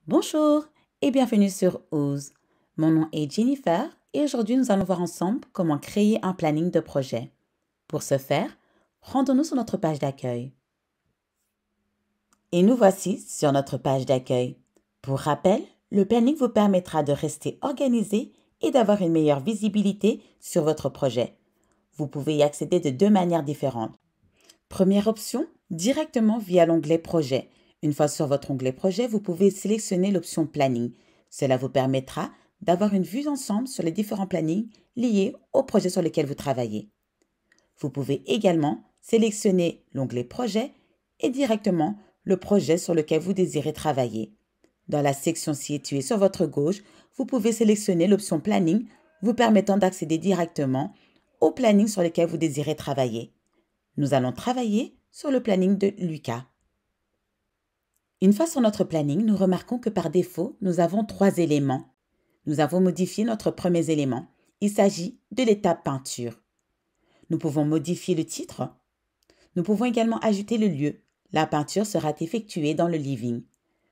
Bonjour et bienvenue sur Ooze. Mon nom est Jennifer et aujourd'hui nous allons voir ensemble comment créer un planning de projet. Pour ce faire, rendons-nous sur notre page d'accueil. Et nous voici sur notre page d'accueil. Pour rappel, le planning vous permettra de rester organisé et d'avoir une meilleure visibilité sur votre projet. Vous pouvez y accéder de deux manières différentes. Première option, directement via l'onglet Projet. Une fois sur votre onglet Projet, vous pouvez sélectionner l'option Planning. Cela vous permettra d'avoir une vue d'ensemble sur les différents plannings liés au projet sur lequel vous travaillez. Vous pouvez également sélectionner l'onglet Projet et directement le projet sur lequel vous désirez travailler. Dans la section située sur votre gauche, vous pouvez sélectionner l'option Planning vous permettant d'accéder directement au planning sur lequel vous désirez travailler. Nous allons travailler sur le planning de Lucas. Une fois sur notre planning, nous remarquons que par défaut, nous avons 3 éléments. Nous avons modifié notre premier élément. Il s'agit de l'étape peinture. Nous pouvons modifier le titre. Nous pouvons également ajouter le lieu. La peinture sera effectuée dans le living.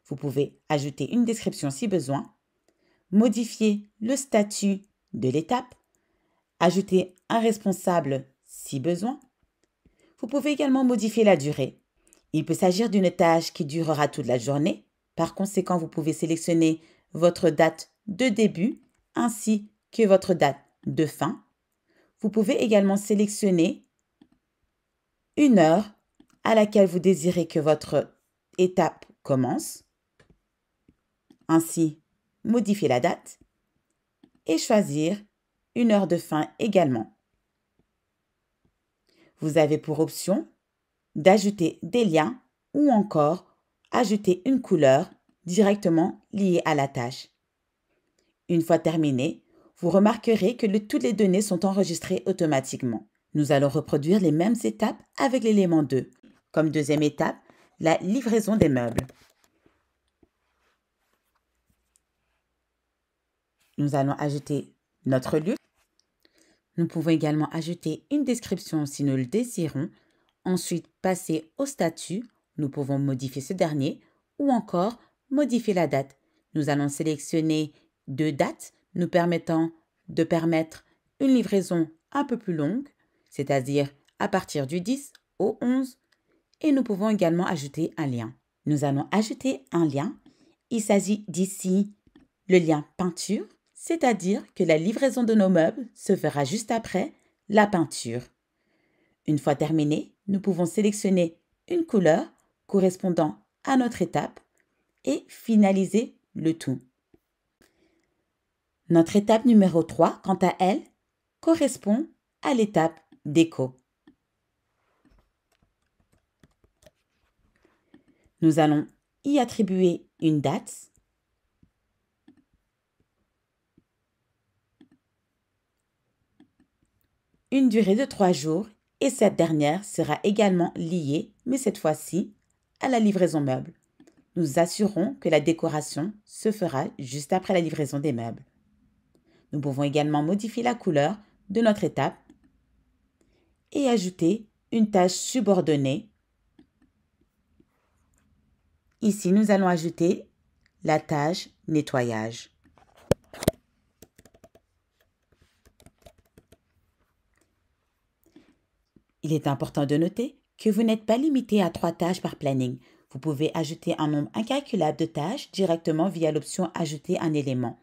Vous pouvez ajouter une description si besoin, modifier le statut de l'étape, ajouter un responsable si besoin. Vous pouvez également modifier la durée. Il peut s'agir d'une tâche qui durera toute la journée. Par conséquent, vous pouvez sélectionner votre date de début ainsi que votre date de fin. Vous pouvez également sélectionner une heure à laquelle vous désirez que votre étape commence. Ainsi, modifier la date et choisir une heure de fin également. Vous avez pour option d'ajouter des liens ou encore ajouter une couleur directement liée à la tâche. Une fois terminé, vous remarquerez que toutes les données sont enregistrées automatiquement. Nous allons reproduire les mêmes étapes avec l'élément 2. Comme deuxième étape, la livraison des meubles. Nous allons ajouter notre lieu. Nous pouvons également ajouter une description si nous le désirons. Ensuite, passer au statut, nous pouvons modifier ce dernier ou encore modifier la date. Nous allons sélectionner 2 dates nous permettant de permettre une livraison un peu plus longue, c'est-à-dire à partir du 10 au 11, et nous pouvons également ajouter un lien. Nous allons ajouter un lien. Il s'agit d'ici le lien peinture, c'est-à-dire que la livraison de nos meubles se fera juste après la peinture. Une fois terminé, nous pouvons sélectionner une couleur correspondant à notre étape et finaliser le tout. Notre étape numéro 3, quant à elle, correspond à l'étape déco. Nous allons y attribuer une date, une durée de 3 jours et cette dernière sera également liée, mais cette fois-ci, à la livraison meuble. Nous assurons que la décoration se fera juste après la livraison des meubles. Nous pouvons également modifier la couleur de notre étape et ajouter une tâche subordonnée. Ici, nous allons ajouter la tâche nettoyage. Il est important de noter que vous n'êtes pas limité à 3 tâches par planning. Vous pouvez ajouter un nombre incalculable de tâches directement via l'option « Ajouter un élément ».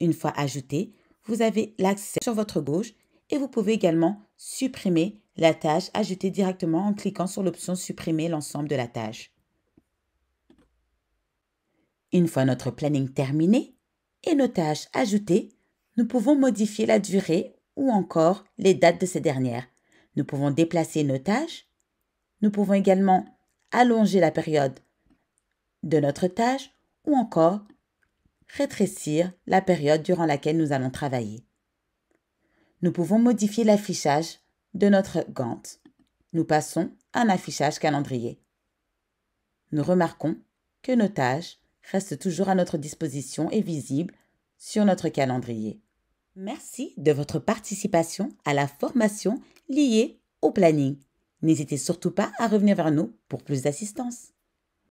Une fois ajouté, vous avez l'accès sur votre gauche et vous pouvez également supprimer la tâche ajoutée directement en cliquant sur l'option « Supprimer l'ensemble de la tâche ». Une fois notre planning terminé et nos tâches ajoutées, nous pouvons modifier la durée ou encore les dates de ces dernières. Nous pouvons déplacer nos tâches. Nous pouvons également allonger la période de notre tâche ou encore rétrécir la période durant laquelle nous allons travailler. Nous pouvons modifier l'affichage de notre Gantt. Nous passons à un affichage calendrier. Nous remarquons que nos tâches restent toujours à notre disposition et visibles sur notre calendrier. Merci de votre participation à la formation liée au planning. N'hésitez surtout pas à revenir vers nous pour plus d'assistance.